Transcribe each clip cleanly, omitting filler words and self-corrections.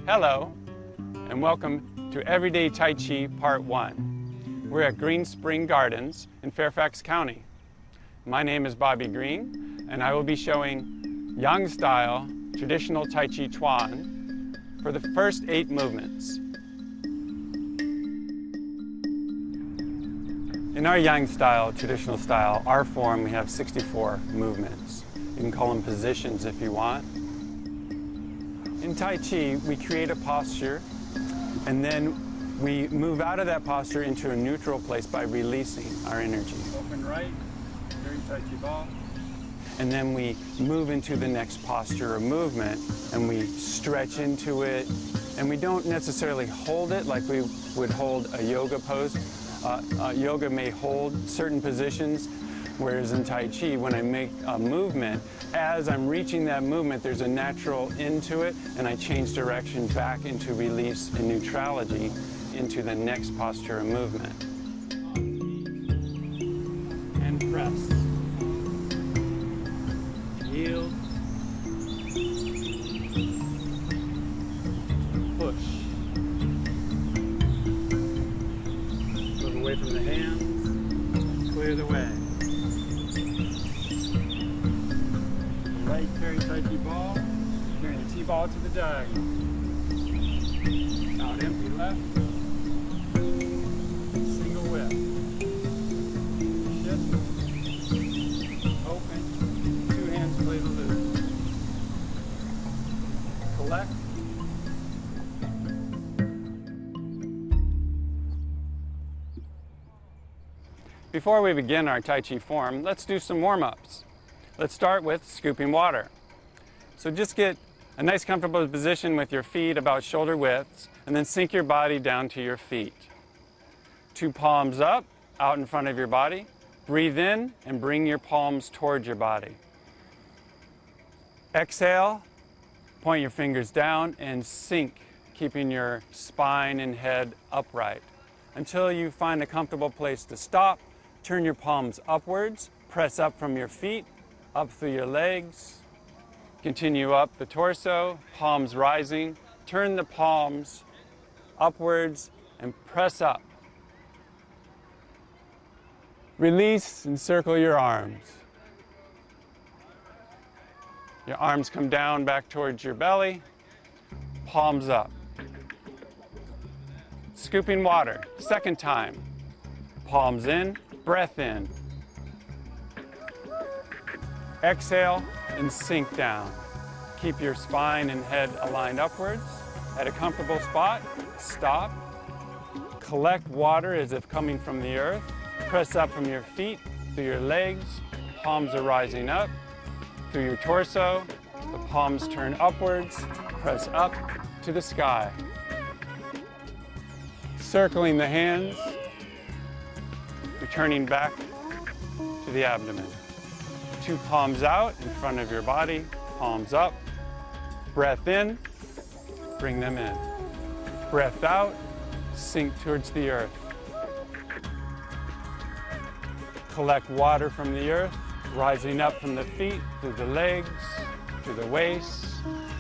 Hello, and welcome to Everyday Tai Chi Part 1. We're at Green Spring Gardens in Fairfax County. My name is Bobby Green, and I will be showing Yang-style traditional Tai Chi Chuan for the first 8 movements. In our Yang-style, traditional style, our form, we have 64 movements. You can call them positions if you want. In Tai Chi, we create a posture, and then we move out of that posture into a neutral place by releasing our energy. Open right, during Tai Chi ball. And then we move into the next posture or movement, and we stretch into it. And we don't necessarily hold it like we would hold a yoga pose. Yoga may hold certain positions, whereas in Tai Chi, when I make a movement, as I'm reaching that movement, there's a natural end to it, and I change direction back into release and neutrality into the next posture or movement. And press. Yield. Push. Move away from the hands. Clear the way. Right carry Tai Chi ball, carrying the T-ball to the diagonal. Out empty left. Single whip. Shift. Open. 2 hands play the loop. Collect. Before we begin our Tai Chi form, let's do some warm-ups. Let's start with scooping water. So just get a nice comfortable position with your feet about shoulder width, and then sink your body down to your feet. 2 palms up, out in front of your body. Breathe in and bring your palms towards your body. Exhale, point your fingers down and sink, keeping your spine and head upright. Until you find a comfortable place to stop, turn your palms upwards, press up from your feet, up through your legs, continue up the torso, palms rising, turn the palms upwards and press up. Release and circle your arms. Your arms come down back towards your belly, palms up. Scooping water, second time. Palms in, breath in. Exhale and sink down. Keep your spine and head aligned upwards. At a comfortable spot, stop. Collect water as if coming from the earth. Press up from your feet, through your legs. Palms are rising up. Through your torso, the palms turn upwards. Press up to the sky. Circling the hands. Returning back to the abdomen. 2 palms out in front of your body, palms up. Breath in, bring them in. Breath out, sink towards the earth. Collect water from the earth, rising up from the feet, through the legs, to the waist,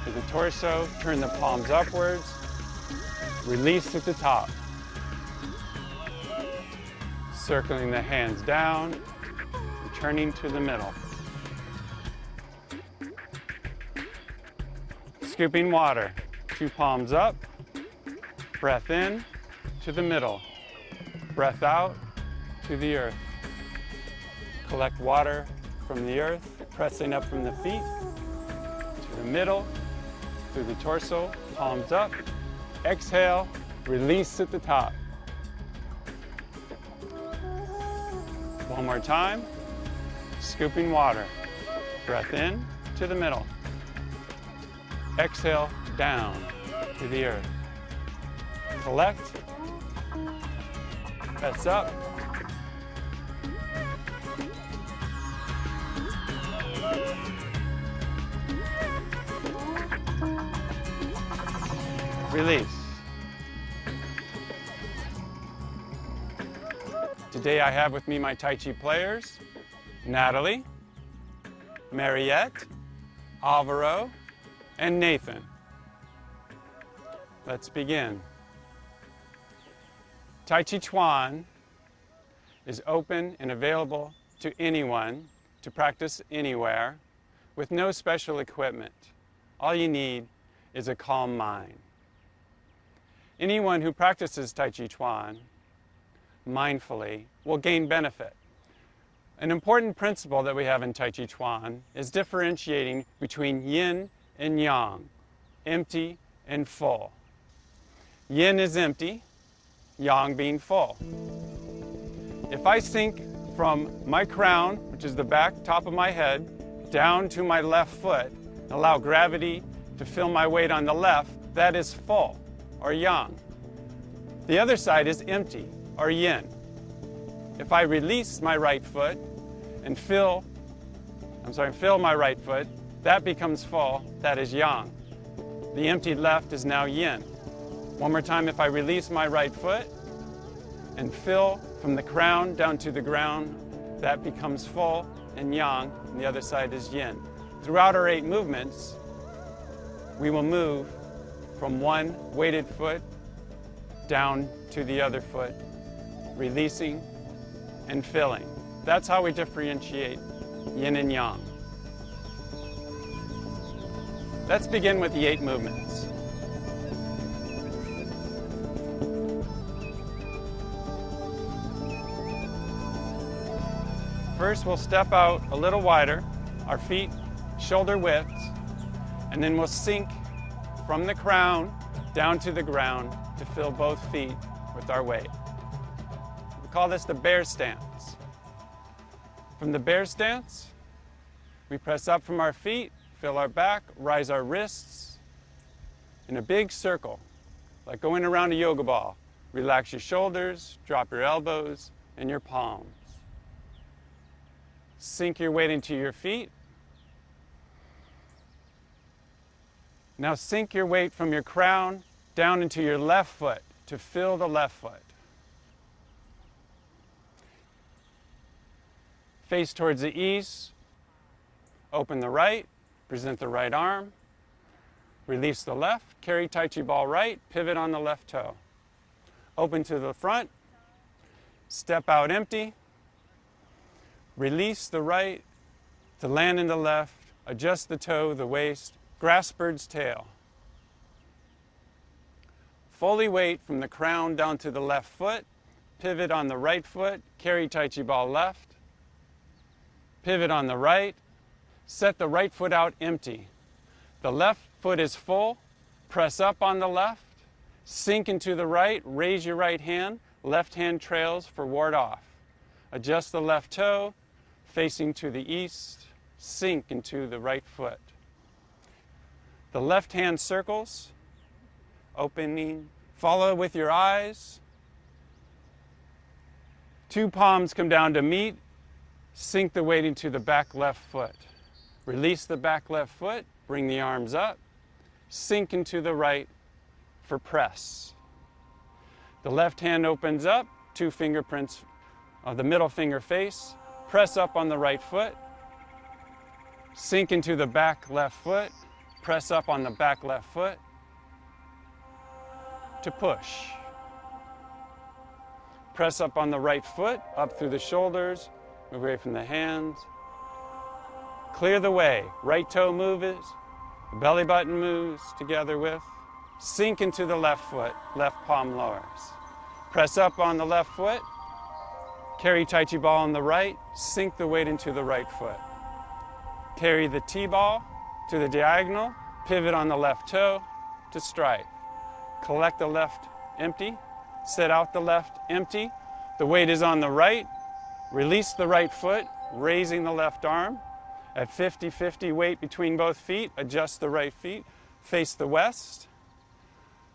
to the torso. Turn the palms upwards. Release at the top. Circling the hands down, returning to the middle. Scooping water, 2 palms up, breath in to the middle, breath out to the earth. Collect water from the earth, pressing up from the feet to the middle, through the torso, palms up. Exhale, release at the top. One more time, scooping water, breath in to the middle. Exhale, down to the earth. Collect, press up. Release. Today I have with me my Tai Chi players, Natalie, Mariette, Alvaro, and Nathan. Let's begin. Tai Chi Chuan is open and available to anyone to practice anywhere with no special equipment. All you need is a calm mind. Anyone who practices Tai Chi Chuan mindfully will gain benefit. An important principle that we have in Tai Chi Chuan is differentiating between yin and yang, empty and full. Yin is empty, yang being full. If I sink from my crown, which is the back top of my head, down to my left foot, and allow gravity to fill my weight on the left, that is full, or yang. The other side is empty, or yin. If I release my right foot and fill my right foot, that becomes full, that is yang. The emptied left is now yin. One more time, if I release my right foot and fill from the crown down to the ground, that becomes full and yang, and the other side is yin. Throughout our 8 movements, we will move from one weighted foot down to the other foot, releasing and filling. That's how we differentiate yin and yang. Let's begin with the 8 movements. First, we'll step out a little wider, our feet shoulder width, and then we'll sink from the crown down to the ground to fill both feet with our weight. We call this the bear stance. From the bear stance, we press up from our feet, fill our back, rise our wrists in a big circle, like going around a yoga ball. Relax your shoulders, drop your elbows and your palms. Sink your weight into your feet. Now sink your weight from your crown down into your left foot to fill the left foot. Face towards the east. Open the right. Present the right arm. Release the left. Carry Tai Chi ball right. Pivot on the left toe. Open to the front. Step out empty. Release the right to land in the left. Adjust the toe, the waist. Grasp bird's tail. Fully weight from the crown down to the left foot. Pivot on the right foot. Carry Tai Chi ball left. Pivot on the right. Set the right foot out empty. The left foot is full. Press up on the left. Sink into the right. Raise your right hand. Left hand trails for ward off. Adjust the left toe. Facing to the east. Sink into the right foot. The left hand circles. Opening. Follow with your eyes. 2 palms come down to meet. Sink the weight into the back left foot. Release the back left foot. Bring the arms up. Sink into the right for press. The left hand opens up. 2 fingerprints of the middle finger face. Press up on the right foot. Sink into the back left foot. Press up on the back left foot to push. Press up on the right foot, up through the shoulders, move away from the hands. Clear the way. Right toe moves, the belly button moves together with. Sink into the left foot, left palm lowers. Press up on the left foot. Carry Tai Chi ball on the right. Sink the weight into the right foot. Carry the T-ball to the diagonal. Pivot on the left toe to strike. Collect the left empty. Set out the left empty. The weight is on the right. Release the right foot, raising the left arm. At 50-50 weight between both feet. Adjust the right feet. Face the west.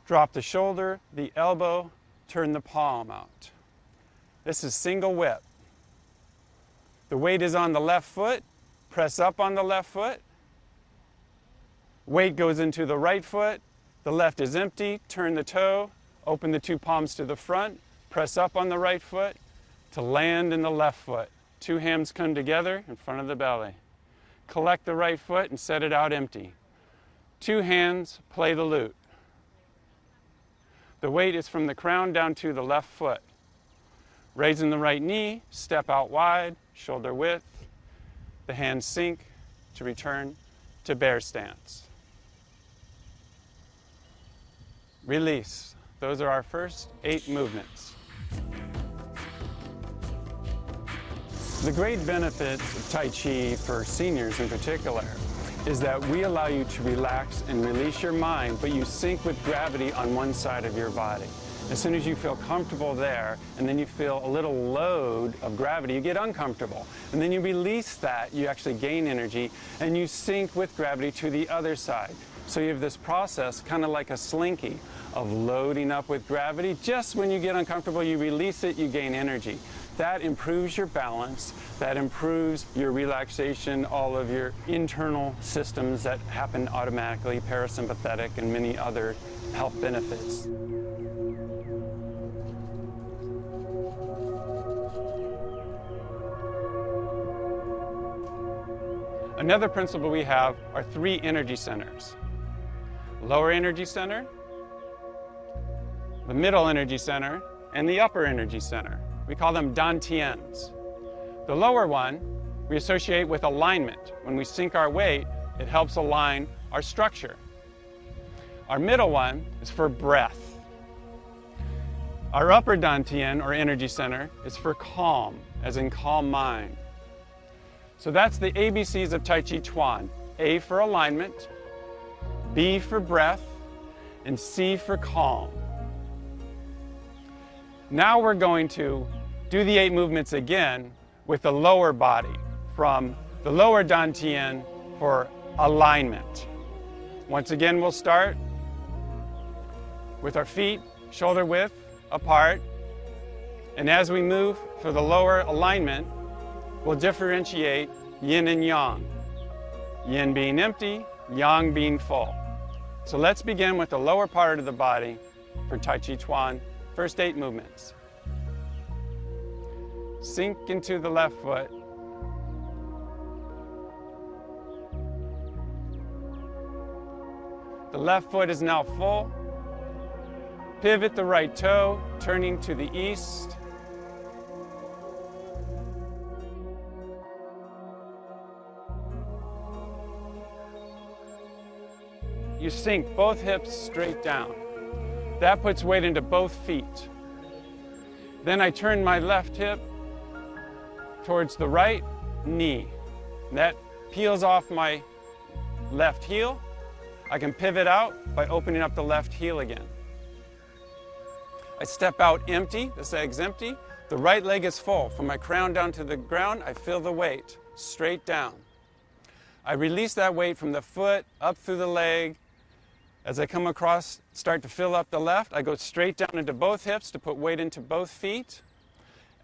Drop the shoulder, the elbow. Turn the palm out. This is single whip. The weight is on the left foot. Press up on the left foot. Weight goes into the right foot. The left is empty. Turn the toe. Open the 2 palms to the front. Press up on the right foot to land in the left foot. 2 hands come together in front of the belly. Collect the right foot and set it out empty. 2 hands, play the lute. The weight is from the crown down to the left foot. Raising the right knee, step out wide, shoulder width. The hands sink to return to bear stance. Release. Those are our first 8 movements. The great benefits of Tai Chi for seniors in particular is that we allow you to relax and release your mind, but you sync with gravity on one side of your body. As soon as you feel comfortable there, and then you feel a little load of gravity, you get uncomfortable. And then you release that, you actually gain energy, and you sync with gravity to the other side. So you have this process, kind of like a slinky, of loading up with gravity. Just when you get uncomfortable, you release it, you gain energy. That improves your balance, that improves your relaxation, all of your internal systems that happen automatically, parasympathetic and many other health benefits. Another principle we have are 3 energy centers. Lower energy center, the middle energy center, and the upper energy center. We call them dantians. The lower one we associate with alignment. When we sync our weight, it helps align our structure. Our middle one is for breath. Our upper dantian, or energy center, is for calm, as in calm mind. So that's the ABCs of Tai Chi Chuan. A for alignment, B for breath, and C for calm. Now we're going to do the 8 movements again with the lower body, from the lower dantian for alignment. Once again, we'll start with our feet shoulder width apart. And as we move for the lower alignment, we'll differentiate yin and yang. Yin being empty, yang being full. So let's begin with the lower part of the body for Tai Chi Chuan. First 8 movements. Sink into the left foot. The left foot is now full. Pivot the right toe, turning to the east. You sink both hips straight down. That puts weight into both feet. Then I turn my left hip towards the right knee. That peels off my left heel. I can pivot out by opening up the left heel again. I step out empty, this leg's empty. The right leg is full. From my crown down to the ground, I feel the weight straight down. I release that weight from the foot up through the leg. As I come across, start to fill up the left, I go straight down into both hips to put weight into both feet.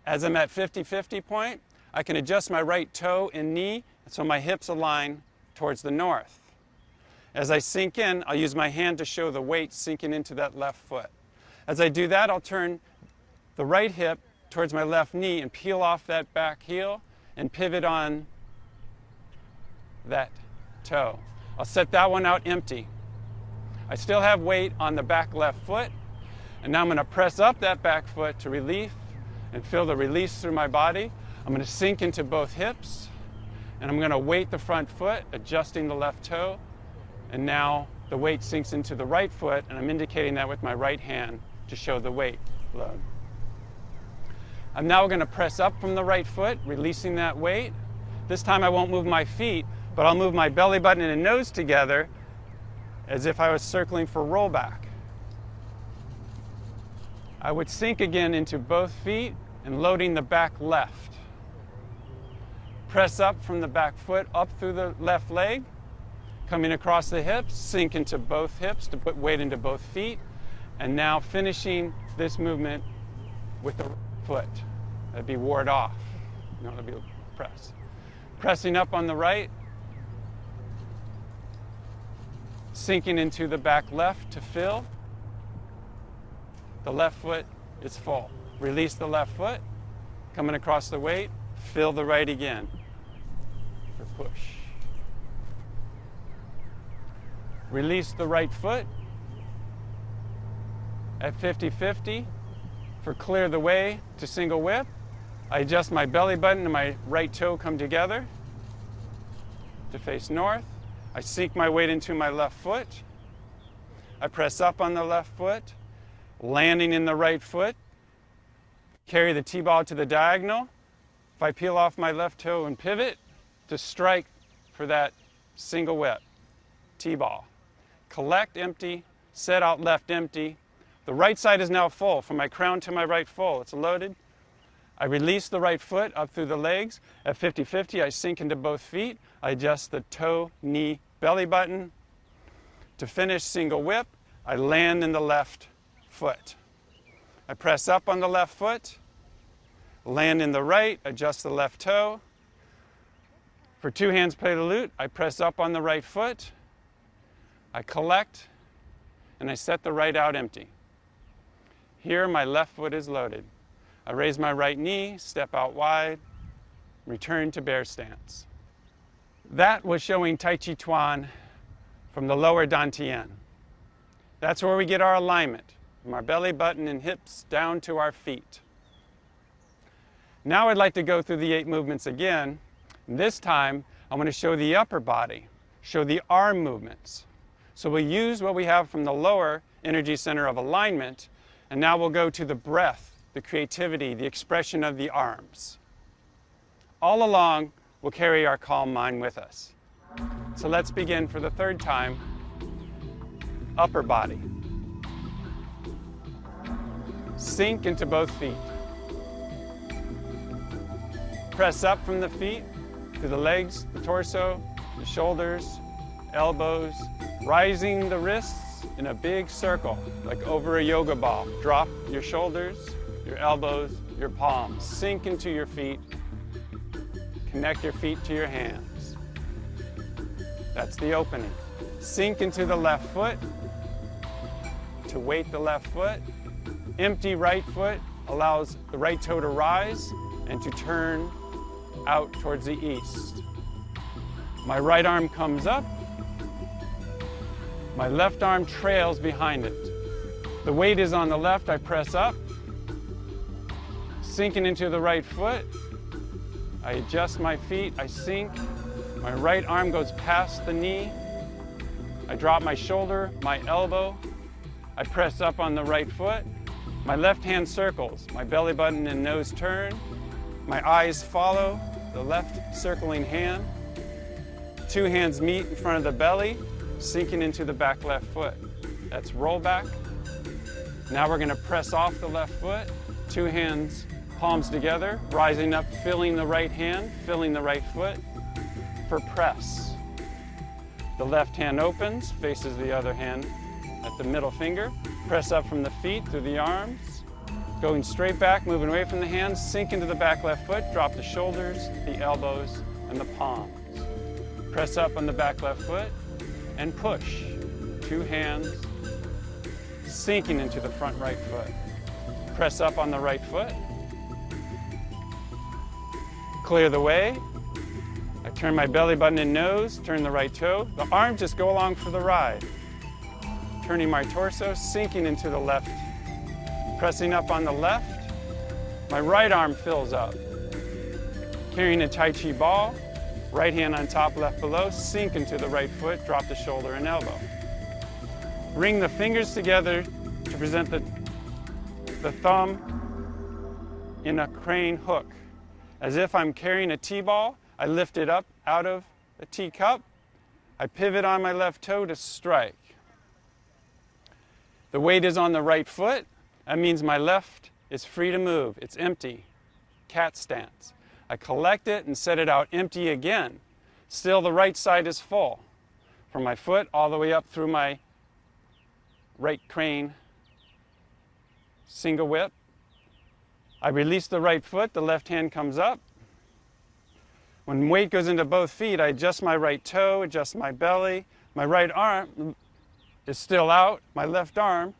As I'm at 50-50 point, I can adjust my right toe and knee so my hips align towards the north. As I sink in, I'll use my hand to show the weight sinking into that left foot. As I do that, I'll turn the right hip towards my left knee and peel off that back heel and pivot on that toe. I'll set that one out empty. I still have weight on the back left foot, and now I'm going to press up that back foot to relief and feel the release through my body. I'm going to sink into both hips, and I'm going to weight the front foot, adjusting the left toe, and now the weight sinks into the right foot, and I'm indicating that with my right hand to show the weight load. I'm now going to press up from the right foot, releasing that weight. This time I won't move my feet, but I'll move my belly button and nose together as if I was circling for rollback. I would sink again into both feet and loading the back left. Press up from the back foot up through the left leg, coming across the hips, sink into both hips to put weight into both feet, and now finishing this movement with the right foot. That'd be ward off. No, that'd be press. Pressing up on the right, sinking into the back left to fill. The left foot is full. Release the left foot, coming across the weight, fill the right again for push. Release the right foot, At 50-50, for clear the way to single whip, I adjust my belly button and my right toe come together to face north. I sink my weight into my left foot. I press up on the left foot, landing in the right foot. Carry the T-ball to the diagonal. If I peel off my left toe and pivot, to strike for that single whip, T-ball. Collect, empty, set out left, empty. The right side is now full, from my crown to my right full. It's loaded. I release the right foot up through the legs. At 50-50, I sink into both feet. I adjust the toe, knee, belly button. To finish single whip, I land in the left foot. I press up on the left foot, land in the right, adjust the left toe. For two hands play the lute, I press up on the right foot, I collect, and I set the right out empty. Here, my left foot is loaded. I raise my right knee, step out wide, return to bear stance. That was showing Tai Chi Chuan from the lower dantian. That's where we get our alignment, from our belly button and hips down to our feet. Now I'd like to go through the 8 movements again. This time, I'm going to show the upper body, show the arm movements. So we'll use what we have from the lower energy center of alignment, and now we'll go to the breath, the creativity, the expression of the arms. All along, we'll carry our calm mind with us. So let's begin for the 3rd time. Upper body. Sink into both feet. Press up from the feet to the legs, the torso, the shoulders, elbows, rising the wrists in a big circle, like over a yoga ball. Drop your shoulders, your elbows, your palms. Sink into your feet. Connect your feet to your hands. That's the opening. Sink into the left foot. To weight the left foot. Empty right foot allows the right toe to rise and to turn out towards the east. My right arm comes up. My left arm trails behind it. The weight is on the left, I press up. Sinking into the right foot. I adjust my feet, I sink. My right arm goes past the knee. I drop my shoulder, my elbow. I press up on the right foot. My left hand circles. My belly button and nose turn. My eyes follow the left circling hand. Two hands meet in front of the belly, sinking into the back left foot. That's roll back. Now we're going to press off the left foot. Two hands, palms together, rising up, filling the right hand, filling the right foot for press. The left hand opens, faces the other hand at the middle finger. Press up from the feet through the arms. Going straight back, moving away from the hands, sink into the back left foot, drop the shoulders, the elbows, and the palms. Press up on the back left foot and push. Two hands, sinking into the front right foot. Press up on the right foot. Clear the way. I turn my belly button and nose, turn the right toe. The arms just go along for the ride. Turning my torso, sinking into the left. Pressing up on the left. My right arm fills up. Carrying a Tai Chi ball. Right hand on top, left below. Sink into the right foot, drop the shoulder and elbow. Bring the fingers together to present the thumb in a crane hook. As if I'm carrying a T-ball, I lift it up out of a teacup. I pivot on my left toe to strike. The weight is on the right foot. That means my left is free to move. It's empty. Cat stance. I collect it and set it out empty again. Still the right side is full. From my foot all the way up through my right crane. Single whip. I release the right foot, the left hand comes up. When weight goes into both feet, I adjust my right toe, adjust my belly. My right arm is still out. My left arm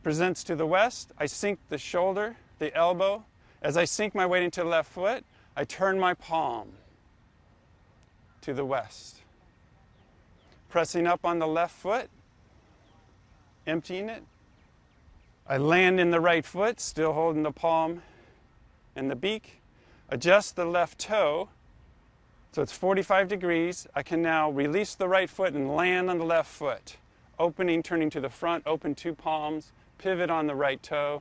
presents to the west. I sink the shoulder, the elbow. As I sink my weight into the left foot, I turn my palm to the west. Pressing up on the left foot, emptying it, I land in the right foot, still holding the palm and the beak. Adjust the left toe, so it's 45 degrees. I can now release the right foot and land on the left foot. Opening, turning to the front, open 2 palms, pivot on the right toe.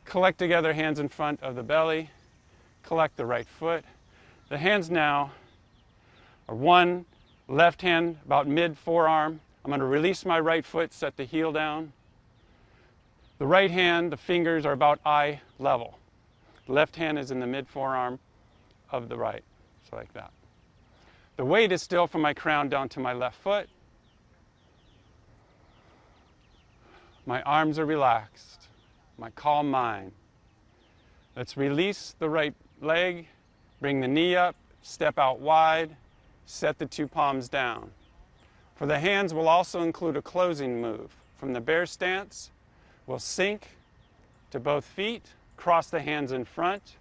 Collect together, hands in front of the belly. Collect the right foot. The hands now are one left hand about mid forearm. I'm going to release my right foot, set the heel down. The right hand, the fingers are about eye level. The left hand is in the mid forearm of the right, so like that. The weight is still from my crown down to my left foot. My arms are relaxed, my calm mind. Let's release the right leg, bring the knee up, step out wide, set the 2 palms down. For the hands, we'll also include a closing move. From the bear stance, we'll sink to both feet, cross the hands in front,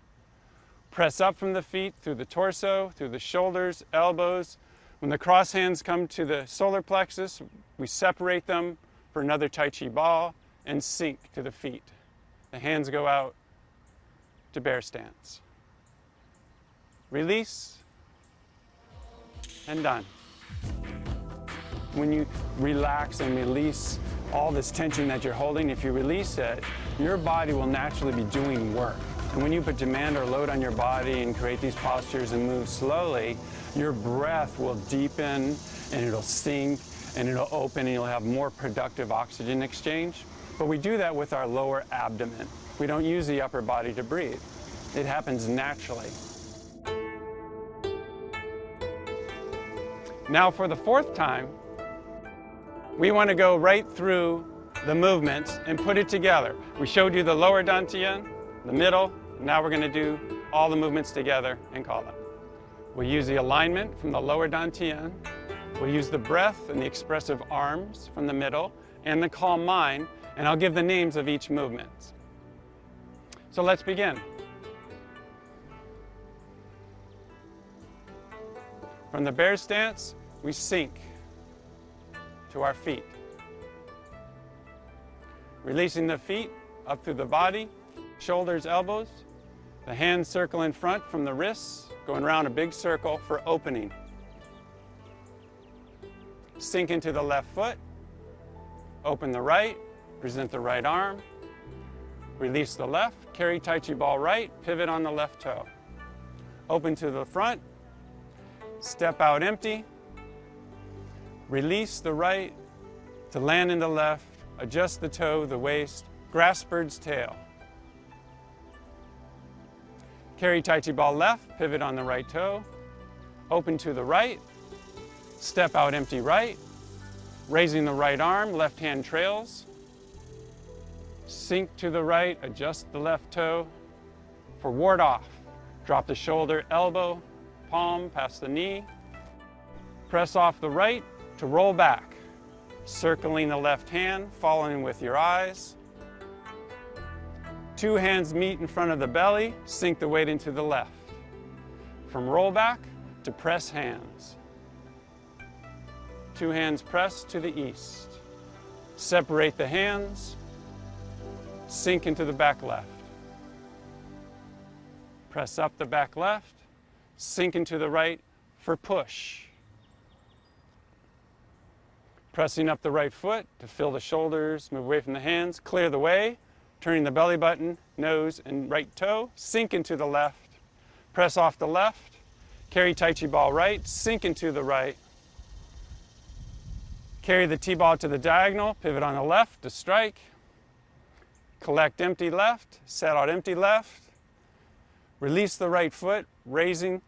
press up from the feet through the torso, through the shoulders, elbows. When the cross hands come to the solar plexus, we separate them for another Tai Chi ball and sink to the feet. The hands go out to bear stance. Release, and done. When you relax and release all this tension that you're holding, if you release it, your body will naturally be doing work. And when you put demand or load on your body and create these postures and move slowly, your breath will deepen and it'll sink and it'll open and you'll have more productive oxygen exchange. But we do that with our lower abdomen. We don't use the upper body to breathe. It happens naturally. Now for the 4th time, we want to go right through the movements and put it together. We showed you the lower dantian, the middle, and now we're going to do all the movements together and call them. We'll use the alignment from the lower dantian. We'll use the breath and the expressive arms from the middle and the calm mind, and I'll give the names of each movement. So let's begin. From the bear stance, we sink to our feet. Releasing the feet up through the body, shoulders, elbows. The hands circle in front from the wrists, going around a big circle for opening. Sink into the left foot. Open the right, present the right arm. Release the left, carry Tai Chi ball right, pivot on the left toe. Open to the front, step out empty. Release the right to land in the left, adjust the toe, the waist, grasp bird's tail. Carry Tai Chi ball left, pivot on the right toe, open to the right, step out empty right, raising the right arm, left hand trails, sink to the right, adjust the left toe. For ward off, drop the shoulder, elbow, palm past the knee, press off the right to roll back, circling the left hand, following with your eyes. 2 hands meet in front of the belly, sink the weight into the left. From roll back to press hands. 2 hands press to the east. Separate the hands, sink into the back left. Press up the back left, sink into the right for push. Pressing up the right foot to fill the shoulders, move away from the hands, clear the way, turning the belly button, nose, and right toe, sink into the left, press off the left, carry Tai Chi ball right, sink into the right, carry the T-ball to the diagonal, pivot on the left to strike, collect empty left, set out empty left, release the right foot, raising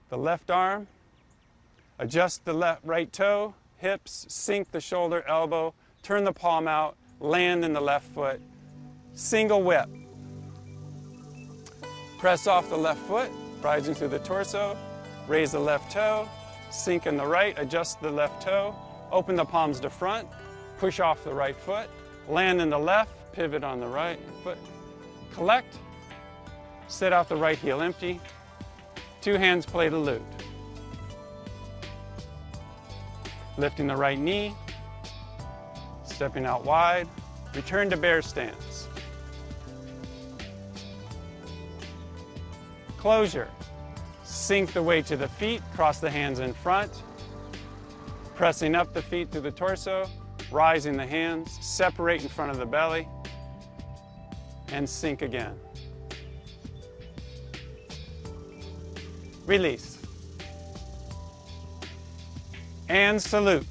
the left arm, adjust the right toe, hips, sink the shoulder, elbow, turn the palm out, land in the left foot, single whip. Press off the left foot, rising through the torso, raise the left toe, sink in the right, adjust the left toe, open the palms to front, push off the right foot, land in the left, pivot on the right foot, collect, set out the right heel empty, 2 hands play the lute. Lifting the right knee, stepping out wide, Return to bear stance. Closure. Sink the weight to the feet, cross the hands in front, pressing up the feet through the torso, rising the hands, separate in front of the belly, and sink again. Release. And salute.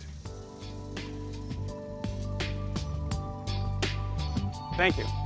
Thank you.